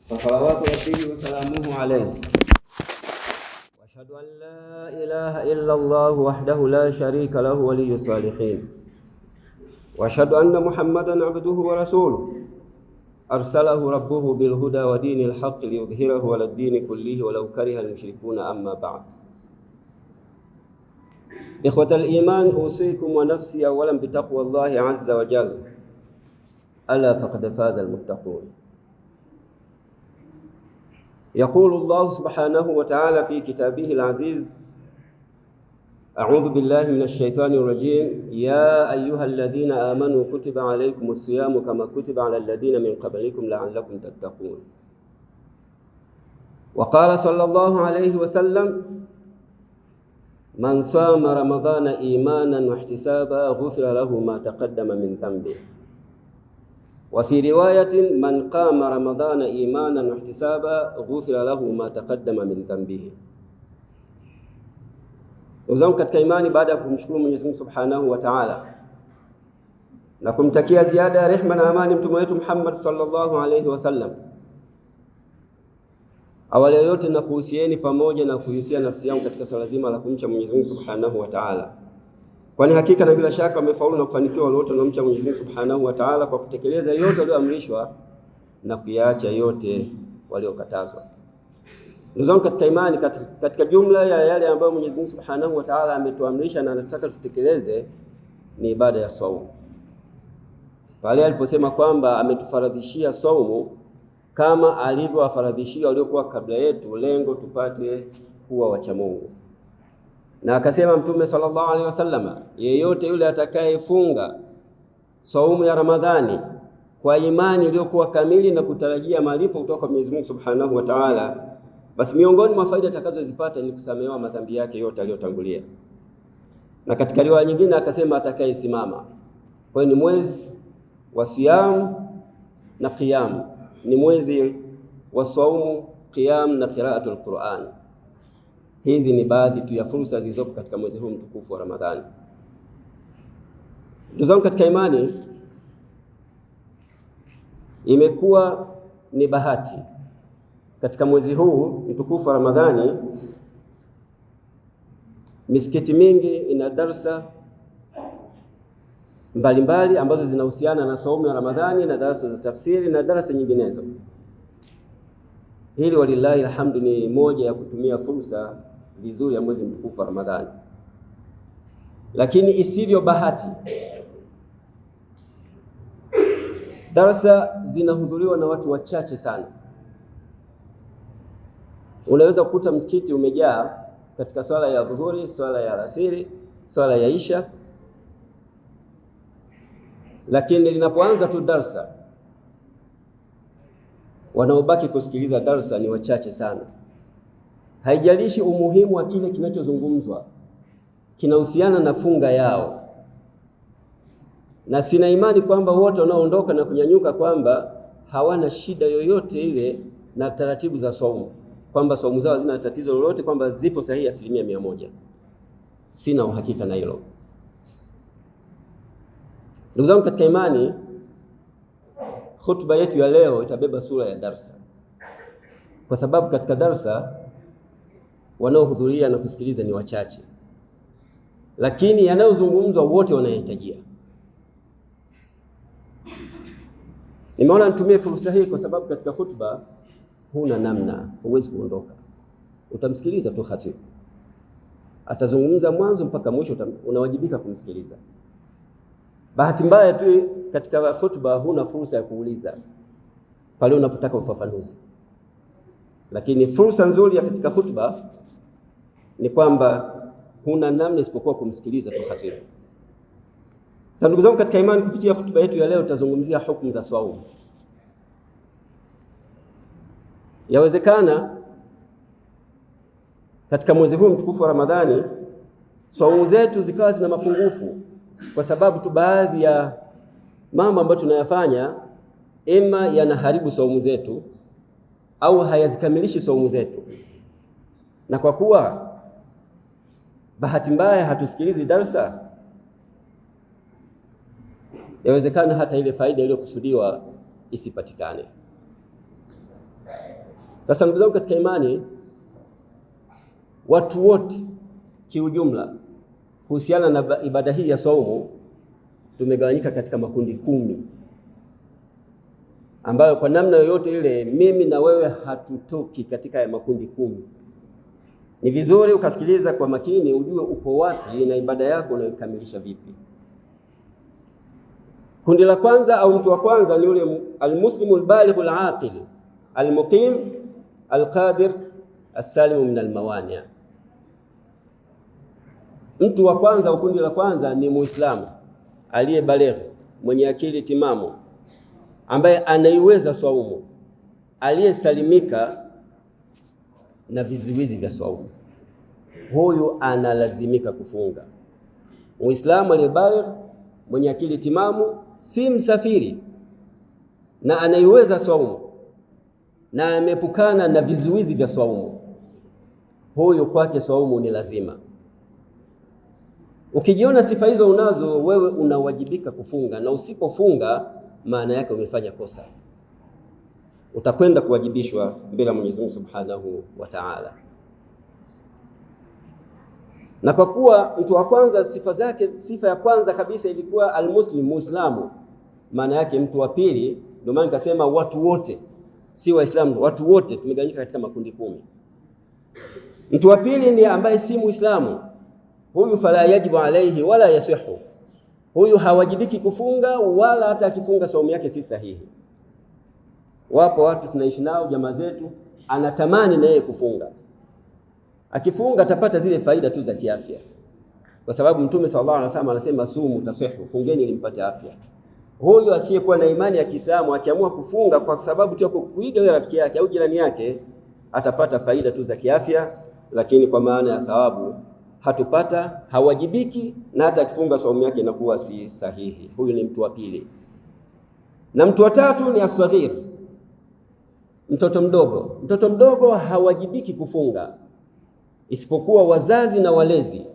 فصلوات ربي وسلامه عليه، وأشهد أن لا إله إلا الله وحده لا شريك له ولي الصالحين، وأشهد أن محمدا عبده ورسوله أرسله ربه بالهدى ودين الحق ليظهره على الدين كله ولو كره المشركون. أما بعد، إخوة الإيمان، أوصيكم ونفسي أولا بتقوى الله عز وجل، ألا فقد فاز المتقون. يقول الله سبحانه وتعالى في كتابه العزيز: أعوذ بالله من الشيطان الرجيم، يا أيها الذين آمنوا كتب عليكم الصيام كما كتب على الذين من قبلكم لعلكم تتقون. وقال صلى الله عليه وسلم: من صام رمضان إيمانا واحتسابا غفر له ما تقدم من ذنبه. وفي رواية: من قام رمضان إيمانا واحتسابا غفر له ما تقدم من ذنبه. Ndugu zangu katika imani, baada ya kumshukuru Mwenyezi Mungu Subhanahu wa Ta'ala na kumtakia ziada ya rehema na amani mtume wetu Muhammad sallallahu alayhi wasallam, awali yote na kuhusieni pamoja na kuhusia nafsi yangu katika swala zima la kumcha Mwenyezi Mungu Subhanahu wa Ta'ala, kwani hakika na bila shaka wamefaulu na kufanikiwa wale wote wanaomcha Mwenyezi Mungu Subhanahu wa Ta'ala kwa kutekeleza yote walioamrishwa na kuyaacha yote waliokatazwa. Ndugu zangu katika imani, katika jumla ya yale ambayo Mwenyezi Mungu Subhanahu wa Ta'ala ametuamrisha na anataka tutekeleze ni ibada ya saumu. Pale aliposema kwamba ametufaradhishia saumu kama alivyowafaradhishia waliokuwa kabla yetu, lengo tupate kuwa wacha Mungu. Na akasema Mtume sallallahu alaihi wasallama, yeyote yule atakayefunga saumu ya Ramadhani kwa imani iliyokuwa kamili na kutarajia malipo kutoka kwa Mwenyezi Mungu Subhanahu wa Ta'ala, basi miongoni mwa faida atakazozipata ni kusamehewa madhambi yake yote aliyotangulia. Na katika riwaya nyingine akasema atakayesimama. Kwa hiyo ni mwezi wa siyam na qiyam, ni mwezi wa saumu, qiyam na qiraatul Qur'an. Hizi ni baadhi tu ya fursa zilizopo katika mwezi huu mtukufu wa Ramadhani. Ndugu zangu katika imani, imekuwa ni bahati katika mwezi huu mtukufu wa Ramadhani, misikiti mingi ina darsa mbalimbali ambazo zinahusiana na saumu ya Ramadhani na darasa za tafsiri na darasa nyinginezo. Hili walillahi alhamdu ni moja ya kutumia fursa vizuri ya mwezi mtukufu wa Ramadhani. Lakini isivyo bahati, darasa zinahudhuriwa na watu wachache sana. Unaweza kukuta msikiti umejaa katika swala ya dhuhuri, swala ya alasiri, swala ya isha, lakini linapoanza tu darsa, wanaobaki kusikiliza darsa ni wachache sana. Haijalishi umuhimu wa kile kinachozungumzwa kinahusiana na funga yao, na sina imani kwamba wote wanaoondoka na kunyanyuka kwamba hawana shida yoyote ile na taratibu za saumu, kwamba saumu zao hazina tatizo lolote, kwamba zipo sahihi 100%. Sina uhakika na hilo. Ndugu zangu katika imani, khutba yetu ya leo itabeba sura ya darsa, kwa sababu katika darsa wanaohudhuria na kusikiliza ni wachache, lakini yanayozungumzwa wote wanahitajia. Nimeona nitumie fursa hii kwa sababu katika khutba huna namna, huwezi kuondoka. Utamsikiliza tu khatibu, atazungumza mwanzo mpaka mwisho, unawajibika kumsikiliza. Bahati mbaya tu katika khutba huna fursa ya kuuliza pale unapotaka ufafanuzi, lakini fursa nzuri ya katika khutba ni kwamba huna namna isipokuwa kumsikiliza tu khatibu. Sasa ndugu zangu katika imani, kupitia khutba yetu ya leo tutazungumzia hukumu za saumu. Yawezekana katika mwezi huu mtukufu wa Ramadhani saumu zetu zikawa zina mapungufu, kwa sababu tu baadhi ya mambo ambayo tunayafanya ima yanaharibu saumu zetu au hayazikamilishi saumu zetu. Na kwa kuwa bahati mbaya hatusikilizi darsa, yawezekana hata ile faida iliyokusudiwa isipatikane. Sasa ndugu zangu katika imani, watu wote kiujumla kuhusiana na ibada hii ya saumu tumegawanyika katika makundi 10 ambayo kwa namna yoyote ile mimi na wewe hatutoki katika ya makundi 10. Ni vizuri ukasikiliza kwa makini ujue uko wapi na ibada yako unaikamilisha vipi. Kundi la kwanza au mtu wa kwanza ni yule almuslimu albaligh alaqil almuqim alqadir as-salim min almawani'. Mtu wa kwanza au kundi la kwanza ni Muislamu aliyebaligh, mwenye akili timamu, ambaye anaiweza saumu, aliyesalimika na viziwizi vya saumu. Huyu analazimika kufunga. Muislamu aliyebaligh, mwenye akili timamu, si msafiri, na anaiweza saumu na amepukana na vizuizi vya saumu, huyu kwake saumu ni lazima. Ukijiona sifa hizo unazo, wewe unawajibika kufunga, na usipofunga maana yake umefanya kosa, utakwenda kuwajibishwa mbele ya Mwenyezi Mungu Subhanahu wa Ta'ala. Na kwa kuwa mtu wa kwanza sifa zake, sifa ya kwanza kabisa ilikuwa almuslim, muislamu, maana yake mtu wa pili, ndio maana nikasema watu wote, si waislamu, watu wote tumegawanyika katika makundi 10. Mtu wa pili ni ambaye si muislamu, huyu fala yajibu alayhi wala yasihu, huyu hawajibiki kufunga wala hata akifunga saumu yake si sahihi. Wapo watu tunaishi nao, jamaa zetu, anatamani na yeye kufunga, akifunga atapata zile faida tu za kiafya, kwa sababu Mtume sallallahu alaihi wasallam anasema sumu tasihu, fungeni ili mpate afya. Huyu asiyekuwa na imani ya Kiislamu akiamua kufunga kwa sababu tu kuiga yule rafiki yake au jirani yake, atapata faida tu za kiafya, lakini kwa maana ya thawabu hatupata, hawajibiki, na hata akifunga saumu yake inakuwa si sahihi. Huyu ni mtu wa pili. Na mtu wa tatu ni asghir, mtoto mdogo. Mtoto mdogo hawajibiki kufunga, isipokuwa wazazi na walezi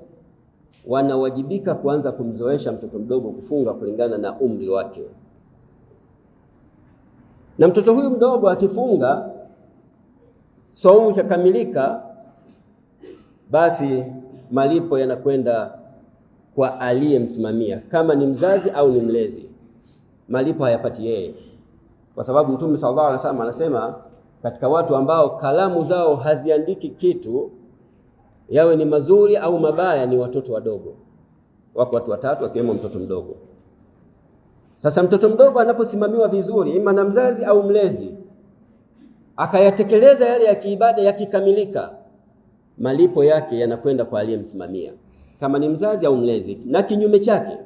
wanawajibika kuanza kumzoesha mtoto mdogo kufunga kulingana na umri wake. Na mtoto huyu mdogo akifunga saumu ikakamilika, basi malipo yanakwenda kwa aliyemsimamia, kama ni mzazi au ni mlezi. Malipo hayapati yeye, kwa sababu Mtume sallallahu alaihi wasallam anasema katika watu ambao kalamu zao haziandiki kitu, yawe ni mazuri au mabaya, ni watoto wadogo. Wako watu watatu akiwemo mtoto mdogo. Sasa mtoto mdogo anaposimamiwa vizuri, ima na mzazi au mlezi, akayatekeleza yale ya kiibada yakikamilika, malipo yake yanakwenda kwa aliyemsimamia, kama ni mzazi au mlezi. Na kinyume chake,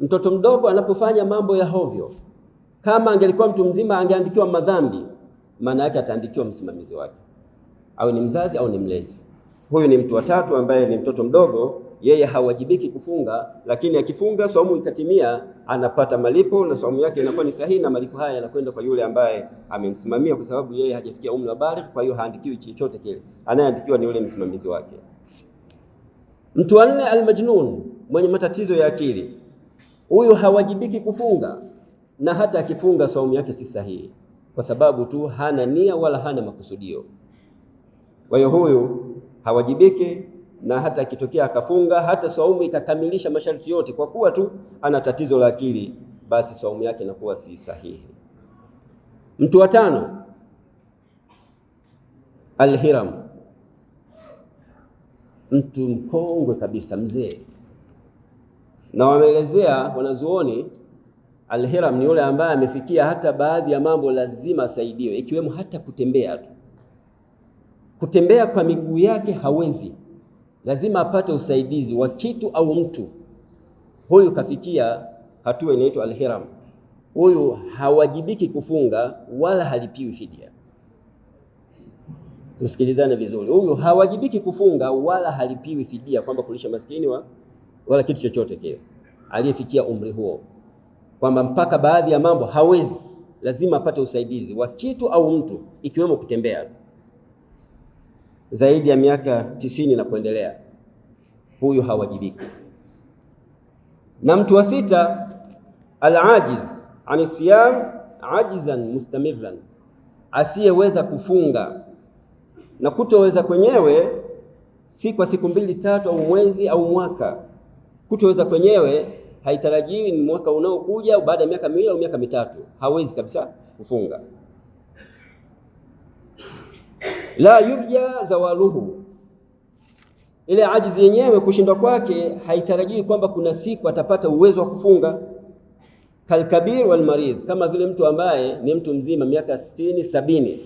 mtoto mdogo anapofanya mambo ya hovyo, kama angelikuwa mtu mzima angeandikiwa madhambi, maana yake ataandikiwa msimamizi wake, au ni mzazi au ni mlezi. Huyu ni mtu wa tatu ambaye ni mtoto mdogo. Yeye hawajibiki kufunga, lakini akifunga saumu ikatimia, anapata malipo na saumu yake inakuwa ni sahihi, na malipo haya yanakwenda kwa yule ambaye amemsimamia, kwa sababu yeye hajafikia umri wa baligh, kwa hiyo haandikiwi chochote kile, anayeandikiwa ni yule msimamizi wake. Mtu wa nne almajnun, mwenye matatizo ya akili. Huyu hawajibiki kufunga, na hata akifunga saumu yake si sahihi, kwa sababu tu hana nia wala hana makusudio. Kwa hiyo huyu hawajibiki, na hata akitokea akafunga, hata saumu ikakamilisha masharti yote, kwa kuwa tu ana tatizo la akili, basi saumu yake inakuwa si sahihi. Mtu wa tano alhiram, mtu mkongwe kabisa, mzee. Na wameelezea wanazuoni, alhiram ni yule ambaye amefikia hata baadhi ya mambo lazima asaidiwe, ikiwemo hata kutembea tu. Kutembea kwa miguu yake hawezi, lazima apate usaidizi wa kitu au mtu. Huyu kafikia hatua inaitwa alhiram. Huyu hawajibiki kufunga wala halipiwi fidia. Tusikilizane vizuri, huyu hawajibiki kufunga wala halipiwi fidia, kwamba kulisha maskini wala kitu chochote kile. Aliyefikia umri huo, kwamba mpaka baadhi ya mambo hawezi, lazima apate usaidizi wa kitu au mtu, ikiwemo kutembea zaidi ya miaka 90 na kuendelea, huyu hawajibiki. Na mtu wa sita al-ajiz ani siyam ajizan mustamirran, asiyeweza kufunga, na kutoweza kwenyewe si kwa siku 2 3 au mwezi au mwaka. Kutoweza kwenyewe haitarajiwi ni mwaka unaokuja au baada ya miaka 2 au miaka 3. Hawezi kabisa kufunga. La yurja zawaluhu, ile ajizi yenyewe kushindwa kwake haitarajiwi kwamba kuna siku atapata uwezo wa kufunga. Kalkabir wal marid, kama vile mtu ambaye ni mtu mzima miaka 60 70,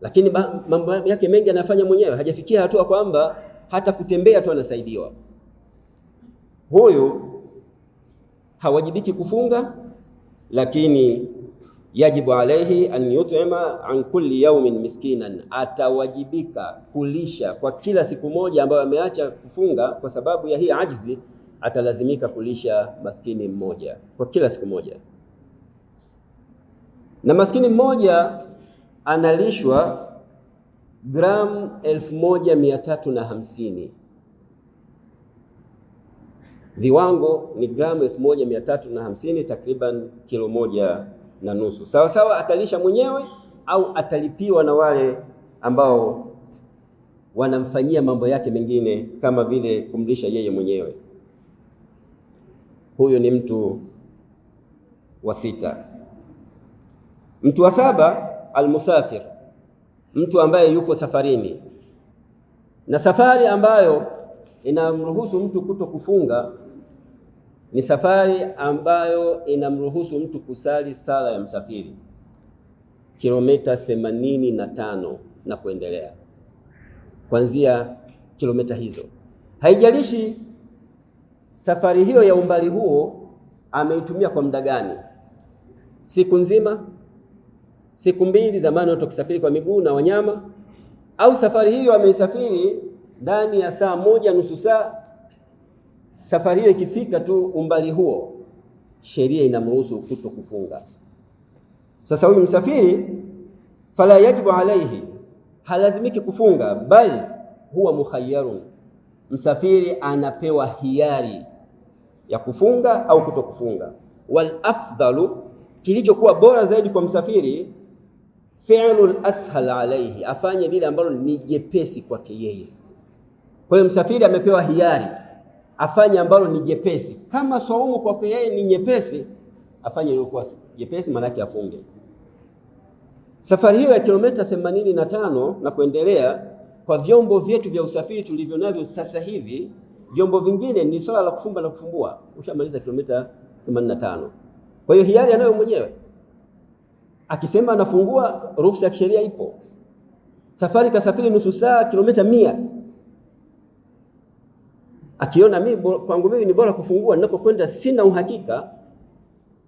lakini mambo yake mengi anafanya mwenyewe, hajafikia hatua kwamba hata kutembea tu anasaidiwa. Huyo hawajibiki kufunga, lakini yajibu alaihi an yut'ima an kulli yawmin miskinan, atawajibika kulisha kwa kila siku moja ambayo ameacha kufunga kwa sababu ya hii ajzi, atalazimika kulisha maskini mmoja kwa kila siku moja. Na maskini mmoja analishwa gramu 1350. Viwango ni gramu 1350, takriban kilo 1.5. Sawa sawa, atalisha mwenyewe au atalipiwa na wale ambao wanamfanyia mambo yake mengine kama vile kumlisha yeye mwenyewe. Huyo ni mtu wa 6. Mtu wa 7, almusafir, mtu ambaye yupo safarini, na safari ambayo inamruhusu mtu kuto kufunga ni safari ambayo inamruhusu mtu kusali sala ya msafiri kilomita 85 na kuendelea. Kuanzia kilomita hizo, haijalishi safari hiyo ya umbali huo ameitumia kwa muda gani, siku nzima, siku 2, zamani watu kusafiri kwa miguu na wanyama, au safari hiyo ameisafiri ndani ya saa 1 nusu saa. Safari hiyo ikifika tu umbali huo, sheria inamruhusu kuto kufunga. Sasa huyu msafiri, fala yajibu alaihi, halazimiki kufunga, bali huwa mukhayyarun, msafiri anapewa hiari ya kufunga au kuto kufunga. Wal afdalu, kilichokuwa bora zaidi kwa msafiri, fi'lul ashal alaihi, afanye lile ambalo ni jepesi kwake yeye. Kwa hiyo msafiri amepewa hiari afanye ambalo ni jepesi. Kama saumu kwake yeye ni nyepesi, afanye lilikuwa jepesi, maana yake afunge. Safari hiyo ya kilomita 85 na kuendelea, kwa vyombo vyetu vya usafiri tulivyo navyo sasa hivi, vyombo vingine ni swala la kufumba na kufumbua, ushamaliza kilomita 85. Kwa hiyo hiari anayo mwenyewe, akisema anafungua, ruhusa ya kisheria ipo. Safari kasafiri nusu saa, kilomita 100, akiona kwangu mimi ni bora kufungua, ninapokwenda sina uhakika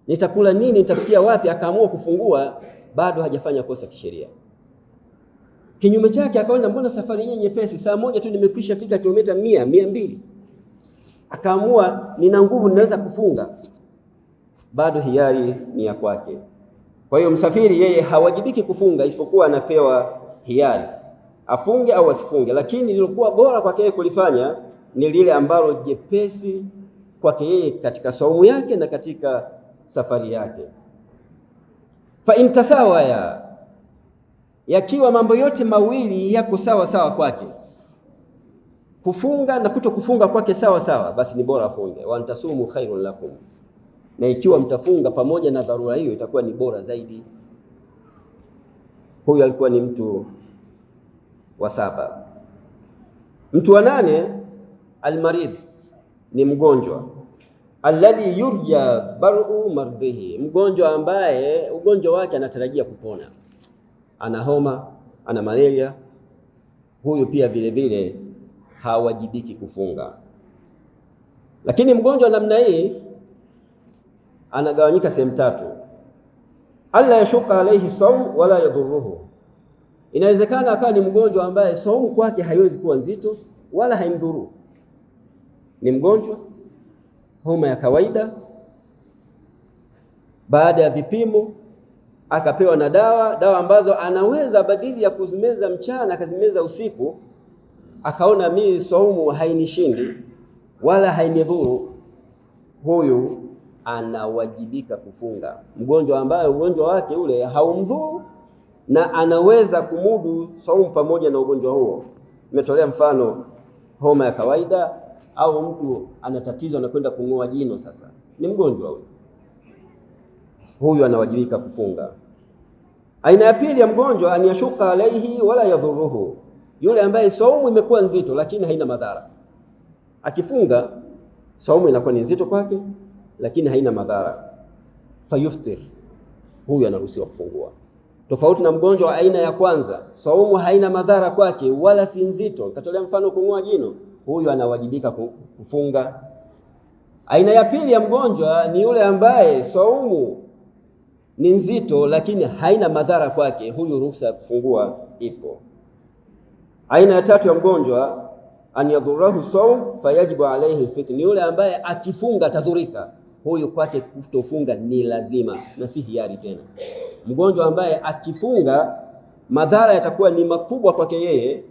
nitakula nini, nitafikia wapi, akaamua kufungua, bado hajafanya kosa kisheria. Kinyume chake akaona mbona safari hii nyepesi, saa 1 tu nimekwisha fika kilomita 100 200, akaamua nina nguvu ninaweza kufunga, bado hiari ni ya kwake. Kwa hiyo msafiri yeye hawajibiki kufunga, isipokuwa anapewa hiari afunge au asifunge, lakini lilokuwa bora kwake yeye kulifanya ni lile ambalo jepesi kwake yeye katika saumu yake na katika safari yake. Fa intasawaya, yakiwa mambo yote mawili yako sawa sawa kwake, kufunga na kuto kufunga kwake sawa sawa, basi ni bora afunge. Wa antasumu khairun lakum, na ikiwa mtafunga pamoja na dharura hiyo itakuwa ni bora zaidi. Huyu alikuwa ni mtu wa 7. Mtu wa 8, almarid, ni mgonjwa, alladhi yurja baru mardhihi, mgonjwa ambaye ugonjwa wake anatarajia kupona, ana homa, ana malaria. Huyu pia vile vile hawajibiki kufunga. Lakini mgonjwa namna hii anagawanyika sehemu 3. Alla yashuka alayhi sawm wala yadhurruhu, inawezekana akawa ni mgonjwa ambaye saumu kwake haiwezi kuwa nzito wala haimdhuru. Ni mgonjwa homa ya kawaida, baada ya vipimo akapewa na dawa ambazo anaweza badili ya kuzimeza mchana akazimeza usiku, akaona mimi saumu hainishindi wala hainidhuru. Huyu anawajibika kufunga. Mgonjwa ambaye ugonjwa wake ule haumdhuru na anaweza kumudu saumu pamoja na ugonjwa huo. Nimetolea mfano homa ya kawaida, au mtu ana tatizo anakwenda kung'oa jino, sasa ni mgonjwa huyu anawajibika kufunga. Aina ya pili ya mgonjwa, an yashuka alaihi wala yadhuruhu, yule ambaye saumu imekuwa nzito lakini haina madhara. Akifunga saumu inakuwa ni nzito kwake lakini haina madhara, fayuftir, huyu anaruhusiwa kufungua. Tofauti na mgonjwa wa aina ya kwanza, saumu haina madhara kwake wala si nzito, katolea mfano kung'oa jino, huyu anawajibika kufunga. Aina ya pili ya mgonjwa ni yule ambaye saumu ni nzito lakini haina madhara kwake, huyu ruhusa ya kufungua ipo. Aina ya tatu ya mgonjwa, an yadhurahu saum fayajibu alayhi alfitr, ni yule ambaye akifunga atadhurika, huyu kwake kutofunga ni lazima na si hiari tena. Mgonjwa ambaye akifunga madhara yatakuwa ni makubwa kwake yeye,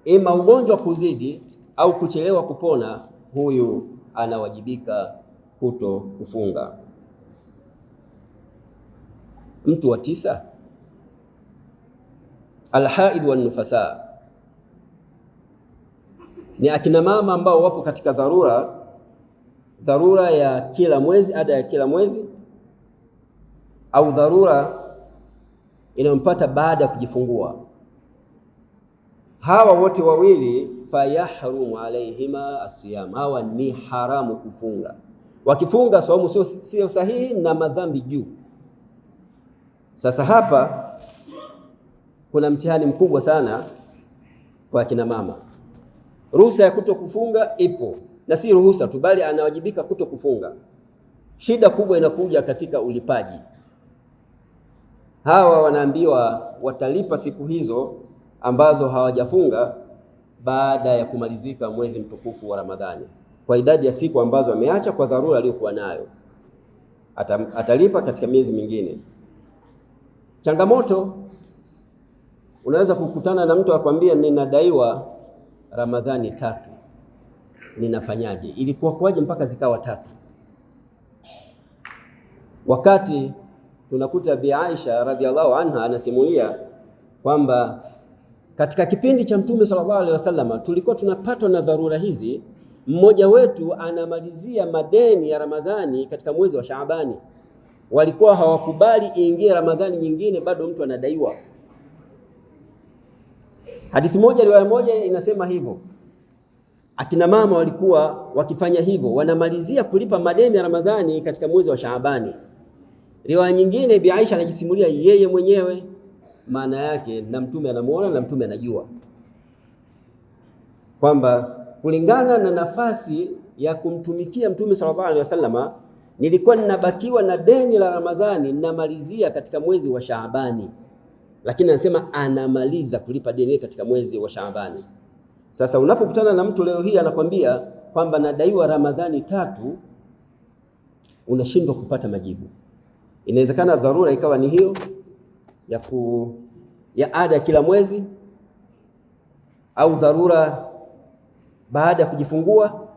ima ugonjwa kuzidi au kuchelewa kupona, huyu anawajibika kuto kufunga. Mtu wa 9, alhaid wan nufasa, ni akina mama ambao wapo katika dharura ya kila mwezi, ada ya kila mwezi, au dharura inayompata baada ya kujifungua. Hawa wote wawili, fayahrumu alaihima asiyam, hawa ni haramu kufunga. Wakifunga saumu sio sahihi na madhambi juu. Sasa hapa kuna mtihani mkubwa sana kwa kina mama. Ruhusa ya kuto kufunga ipo, na si ruhusa tu bali anawajibika kuto kufunga. Shida kubwa inakuja katika ulipaji. Hawa wanaambiwa watalipa siku hizo ambazo hawajafunga baada ya kumalizika mwezi mtukufu wa Ramadhani, kwa idadi ya siku ambazo ameacha kwa dharura aliyokuwa nayo, atalipa katika miezi mingine. Changamoto, unaweza kukutana na mtu akwambia ninadaiwa Ramadhani 3, ninafanyaje? Ilikuwa kwaje mpaka zikawa 3? Wakati tunakuta Bi Aisha radhiallahu anha anasimulia kwamba katika kipindi cha Mtume sallallahu alaihi wasallam tulikuwa tunapatwa na dharura hizi. Mmoja wetu anamalizia madeni ya Ramadhani katika mwezi wa Shaabani, walikuwa hawakubali iingie Ramadhani nyingine bado mtu anadaiwa. Hadithi moja, riwaya moja inasema hivyo. Akina mama walikuwa wakifanya hivyo, wanamalizia kulipa madeni ya Ramadhani katika mwezi wa Shaabani. Riwaya nyingine Bi Aisha anajisimulia yeye mwenyewe, maana yake na Mtume anamuona na Mtume anajua kwamba kulingana na nafasi ya kumtumikia Mtume sallallahu alaihi wasallam, nilikuwa ninabakiwa na deni la Ramadhani ninamalizia katika mwezi wa Shaabani, lakini anasema anamaliza kulipa deni katika mwezi wa Shaabani. Sasa unapokutana na mtu leo hii anakwambia kwamba nadaiwa Ramadhani 3, unashindwa kupata majibu. Inawezekana dharura ikawa ni hiyo ya ada ya kila mwezi, au dharura baada ya kujifungua,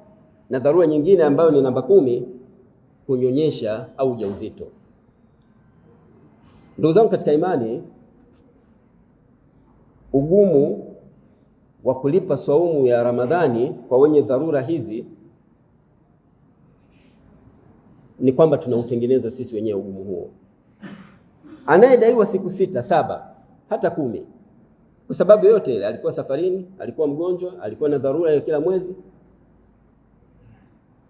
na dharura nyingine ambayo ni namba 10, kunyonyesha au ujauzito. Ndugu zangu katika imani, ugumu wa kulipa saumu ya Ramadhani kwa wenye dharura hizi ni kwamba tunautengeneza sisi wenyewe ugumu huo. Anayedaiwa siku 6, 7, hata 10, kwa sababu yote, alikuwa safarini, alikuwa mgonjwa, alikuwa na dharura ya kila mwezi,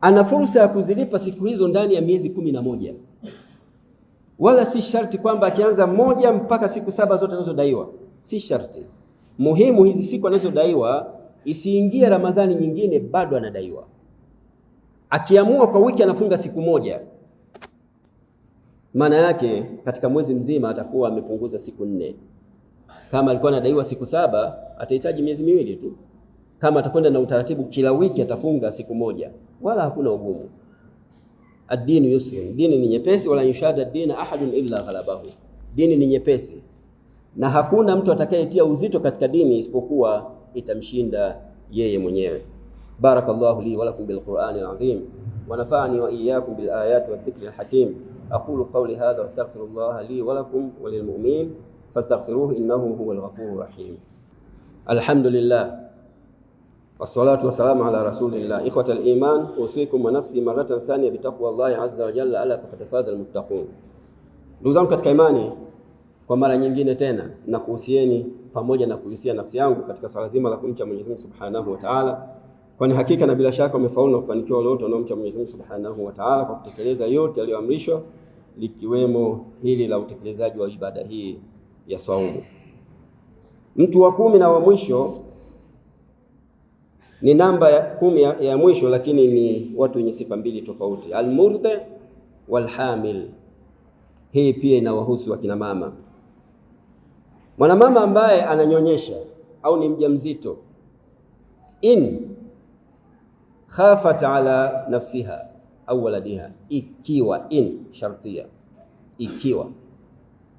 ana fursa ya kuzilipa siku hizo ndani ya miezi 11. Wala si sharti kwamba akianza 1 mpaka siku 7 zote anazodaiwa, si sharti. Muhimu hizi siku anazodaiwa isiingie Ramadhani nyingine bado anadaiwa. Akiamua kwa wiki anafunga siku 1, maana yake katika mwezi mzima atakuwa amepunguza siku 4. Kama alikuwa anadaiwa siku 7, atahitaji miezi 2 tu. Kama atakwenda na utaratibu kila wiki atafunga siku 1, wala hakuna ugumu. Ad-dinu yusrun, dini ni nyepesi, wala yushada ad-dina ahadun illa ghalabahu. Dini ni nyepesi na hakuna mtu atakayetia uzito katika dini isipokuwa itamshinda yeye mwenyewe. Barakallahu li wa lakum bil Qur'anil azim wa nafa'ani wa iyyakum bil ayati wadh dhikril hakim. Aqulu qawli hadha wa astaghfirullah li wa lakum wa lil mu'minin fastaghfiruhu innahu huwal ghafurur rahim. Alhamdulillah wassalatu wassalamu ala rasulillah. Ikhwatal iman, usikum wa nafsi maratan thaniya bitaqwallahi azza wa jalla, ala faqad faza almuttaqun. Ndugu zangu katika imani, kwa mara nyingine tena na kuhusieni pamoja na kuhusia nafsi yangu katika swala zima la kumcha Mwenyezi Mungu Subhanahu wa Ta'ala, kwani hakika na bila shaka wamefaulu na kufanikiwa wale wote wanaomcha Mwenyezi Mungu Subhanahu wa Ta'ala kwa kutekeleza yote aliyoamrishwa, likiwemo hili la utekelezaji wa ibada hii ya saumu. Mtu wa 10 na wa mwisho ni namba ya 10 ya mwisho, lakini ni watu wenye sifa mbili tofauti, al-murdi wal-hamil. Hii pia inawahusu wakina mama. Mwanamama ambaye ananyonyesha au ni mjamzito, in khafat ala nafsiha au waladiha, ikiwa in shartia, ikiwa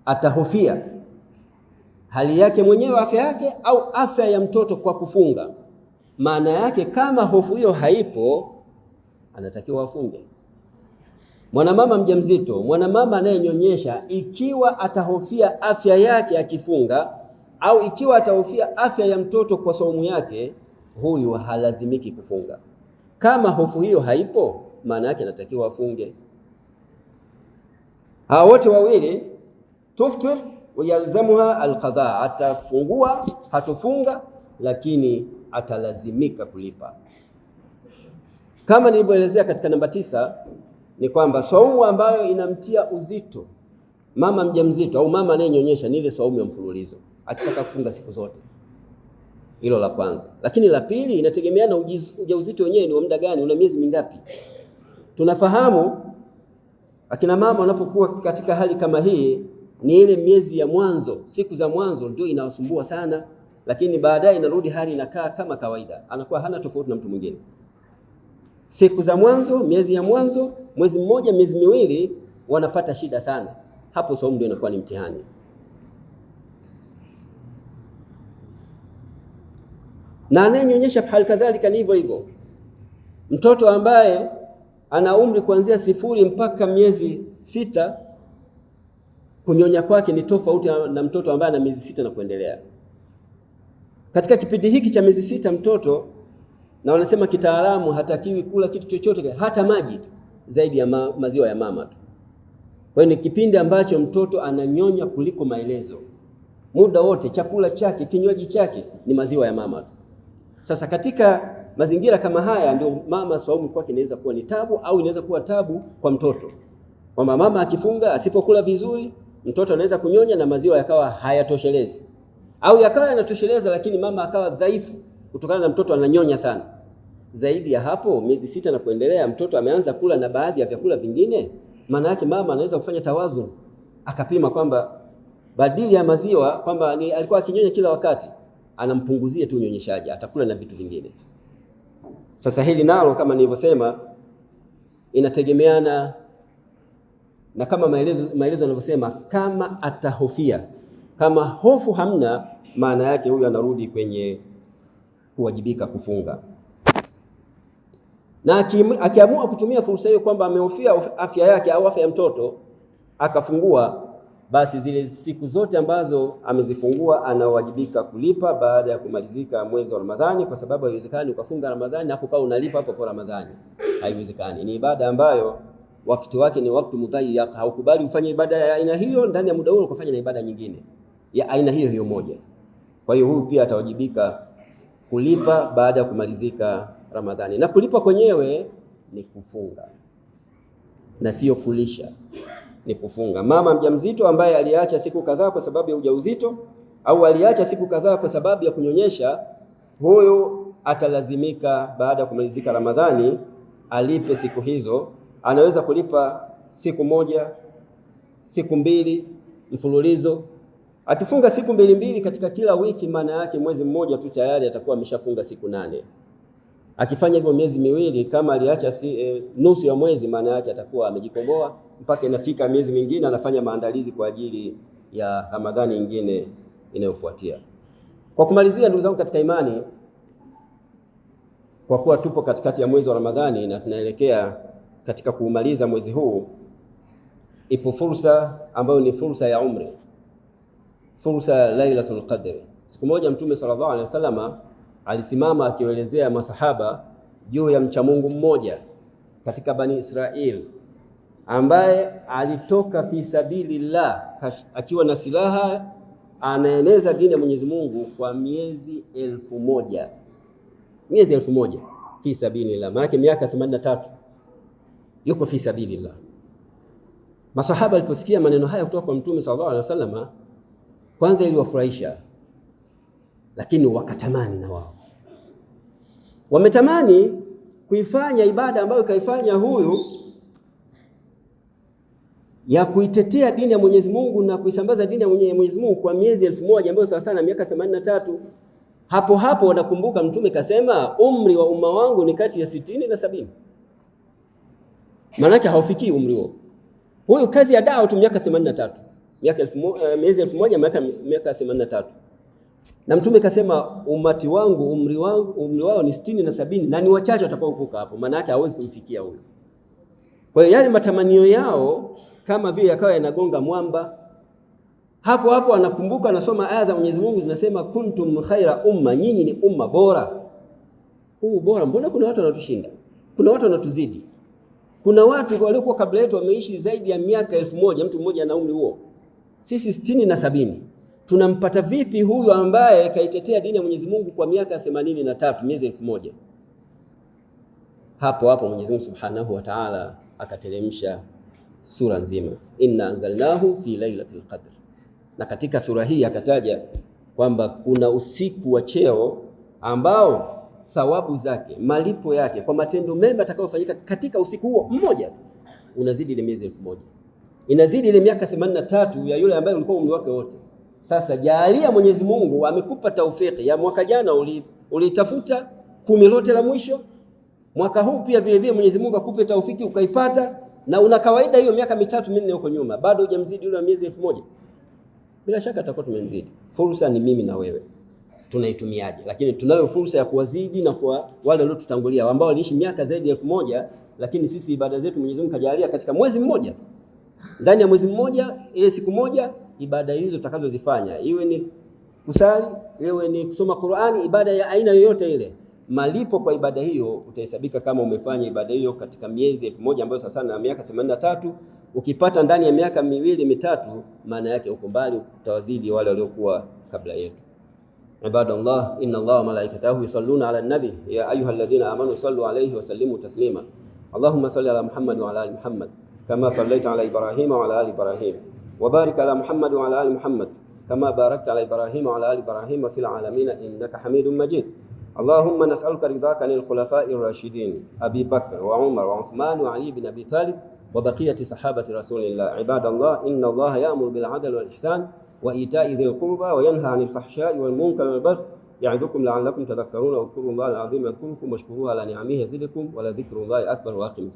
atahofia hali yake mwenyewe, afya yake au afya ya mtoto kwa kufunga. Maana yake kama hofu hiyo haipo, anatakiwa afunge. Mwanamama mjamzito, mwanamama anayenyonyesha, ikiwa atahofia afya yake akifunga, au ikiwa atahofia afya ya mtoto kwa saumu yake, huyu halazimiki kufunga. Kama hofu hiyo haipo, maana yake anatakiwa afunge. Hao wote wawili, tuftir wa yalzamuha alqada, atafungua hatufunga, lakini atalazimika kulipa. Kama nilivyoelezea katika namba 9, ni kwamba saumu ambayo inamtia uzito mama mjamzito au mama anayenyonyesha ni ile saumu ya mfululizo, akitaka kufunga siku zote. Hilo la kwanza. Lakini la pili, inategemeana ujauzito wenyewe ni wa muda gani, una miezi mingapi. Tunafahamu akina mama wanapokuwa katika hali kama hii, ni ile miezi ya mwanzo, siku za mwanzo ndio inawasumbua sana, lakini baadaye inarudi hali inakaa kama kawaida, anakuwa hana tofauti na mtu mwingine. Siku za mwanzo, miezi ya mwanzo, mwezi mmoja, miezi miwili, wanapata shida sana. Hapo saumu ndio inakuwa ni mtihani. Na anayenyonyesha hali kadhalika ni hivyo hivyo. Mtoto ambaye ana umri kuanzia 0 mpaka miezi 6, kunyonya kwake ni tofauti na mtoto ambaye ana miezi 6 na kuendelea. Katika kipindi hiki cha miezi 6 mtoto, na wanasema kitaalamu, hatakiwi kula kitu chochote, hata maji tu, zaidi ya maziwa ya mama tu. Kwa hiyo ni kipindi ambacho mtoto ananyonya kuliko maelezo. Muda wote chakula chake, kinywaji chake ni maziwa ya mama tu. Sasa katika mazingira kama haya, ndio mama saumu kwake inaweza kuwa ni tabu, au inaweza kuwa tabu kwa mtoto. Kwamba mama akifunga, asipokula vizuri, mtoto anaweza kunyonya na maziwa yakawa hayatoshelezi, au yakawa yanatosheleza lakini mama akawa dhaifu kutokana na mtoto ananyonya sana. Zaidi ya hapo, miezi 6 na kuendelea, mtoto ameanza kula na baadhi ya vyakula vingine, maana yake mama anaweza kufanya tawazun, akapima kwamba badili ya maziwa, kwamba ni alikuwa akinyonya kila wakati, anampunguzia tu unyonyeshaji, atakula na vitu vingine. Sasa hili nalo kama nilivyosema, inategemeana na kama maelezo yanavyosema, kama atahofia. Kama hofu hamna, maana yake huyu anarudi kwenye kuwajibika kufunga. Na akiamua kutumia fursa hiyo kwamba amehofia afya yake au afya ya mtoto akafungua, basi zile siku zote ambazo amezifungua anawajibika kulipa baada ya kumalizika mwezi wa Ramadhani, kwa sababu haiwezekani ukafunga Ramadhani afu ukao unalipa hapo kwa Ramadhani. Haiwezekani. Ni ibada ambayo wakati wake ni wakati mudayyak, haukubali ufanye ibada ya aina hiyo ndani ya muda huo ukafanya na ibada nyingine ya aina hiyo hiyo moja. Kwa hiyo huyu pia atawajibika kulipa baada ya kumalizika Ramadhani. Na kulipa kwenyewe ni kufunga na sio kulisha, ni kufunga. Mama mjamzito ambaye aliacha siku kadhaa kwa sababu ya ujauzito, au aliacha siku kadhaa kwa sababu ya kunyonyesha, huyo atalazimika baada ya kumalizika Ramadhani alipe siku hizo. Anaweza kulipa siku moja, siku 2 mfululizo. Akifunga siku 2 katika kila wiki, maana yake mwezi mmoja tu tayari atakuwa ameshafunga siku 8. Akifanya hivyo miezi 2, kama aliacha nusu ya mwezi, maana yake atakuwa amejikomboa mpaka inafika miezi mingine, anafanya maandalizi kwa ajili ya Ramadhani nyingine inayofuatia. Kwa kumalizia, ndugu zangu katika imani, kwa kuwa tupo katikati ya mwezi wa Ramadhani na tunaelekea katika kuumaliza mwezi huu, ipo fursa ambayo ni fursa ya umri, fursa Lailatul Qadr. Siku moja Mtume sallallahu alaihi wasallam alisimama akielezea masahaba juu ya mcha Mungu mmoja katika Bani Israel ambaye alitoka fi sabilillah akiwa na silaha, anaeneza dini ya Mwenyezi Mungu kwa miezi 1000. Miezi 1000 fi sabilillah, maana miaka 83 yuko fi sabilillah. Masahaba waliposikia maneno haya kutoka kwa Mtume sallallahu alaihi wasallam, kwanza iliwafurahisha, lakini wakatamani na wao. Wametamani kuifanya ibada ambayo kaifanya huyu ya kuitetea dini ya Mwenyezi Mungu na kuisambaza dini ya Mwenyezi Mungu kwa miezi 1000 ambayo sawa sana miaka 83. Hapo hapo wanakumbuka Mtume kasema umri wa umma wangu ni kati ya 60 na 70. Maana yake haufikii umri huo. Huyu kazi ya dawa tu miaka 83. Miezi 1000 miaka 83. Na Mtume kasema umati wangu umri wao ni 60 na 70 na ni wachache watakaovuka hapo. Maana yake hawezi kumfikia huyo. Kwa hiyo yale matamanio yao kama vile yakawa yanagonga mwamba. Hapo hapo anakumbuka, anasoma aya za Mwenyezi Mungu zinasema kuntum khaira umma, nyinyi ni umma bora. Huu bora, mbona kuna watu wanatushinda? Kuna watu wanatuzidi. Kuna watu waliokuwa kabla yetu wameishi zaidi ya miaka 1000, mtu mmoja na umri huo. Sisi 60 na 70. Tunampata vipi huyu ambaye kaitetea dini ya Mwenyezi Mungu kwa miaka 83, miezi 1000? Hapo hapo Mwenyezi Mungu Subhanahu wa Ta'ala akateremsha sura nzima, inna anzalnahu fi lailatul qadr. Na katika sura hii akataja kwamba kuna usiku wa cheo ambao thawabu zake, malipo yake kwa matendo mema atakayofanyika katika usiku huo mmoja unazidi ile miezi 1000, inazidi ile miaka 83 ya yule ambaye ulikuwa umri wake wote. Sasa jalia Mwenyezi Mungu amekupa taufiki ya mwaka jana ulitafuta 10 lote la mwisho, mwaka huu pia vile vile Mwenyezi Mungu akupe taufiki ukaipata, na una kawaida hiyo miaka 3-4 huko nyuma bado hujamzidi yule miezi 1000, bila shaka tutakuwa tumemzidi. Fursa ni mimi na wewe, tunaitumiaje? Lakini tunayo fursa ya kuwazidi na kwa wale waliotutangulia ambao waliishi miaka zaidi ya 1000, lakini sisi ibada zetu Mwenyezi Mungu kajalia katika mwezi mmoja. Ndani ya mwezi mmoja, ile siku moja, ibada hizo tutakazozifanya, iwe ni kusali, iwe ni kusoma Qur'ani, ibada ya aina yoyote ile, malipo kwa ibada hiyo utahesabika kama umefanya ibada hiyo katika miezi 1000 ambayo sasa na miaka 83. Ukipata ndani ya miaka 2-3, maana yake uko mbali, utawazidi wale waliokuwa kabla yetu. Ibadallah, inna Allaha wa malaikatahu yusalluna ala nabi ya ayyuhalladhina amanu sallu alayhi wa sallimu taslima. Allahumma salli ala Muhammad wa ala ali Muhammad kama sallaita ala Ibrahim wa ala ali Ibrahim wa barik ala Muhammad wa ala ali Muhammad kama barakta ala Ibrahim wa ala ali Ibrahim fil alamin innaka Hamidum Majid. Allahumma nas'aluka ridhaka lil khulafa'ir rashidin Abi Bakr wa Umar wa Uthman wa Ali bin Abi Talib wa baqiyati sahabati Rasulillah. Ibadallah, inna Allaha ya'muru bil 'adli wal ihsan wa ita'i dhil qurba wa yanha 'anil fahsha'i wal munkari wal baghi ya'idhukum la'allakum tadhakkaruna. Wadhkurullaha al-'azima yadhkurkum washkuruhu ala ni'amihi yazidukum wa la dhikrullahi akbar wa aqimis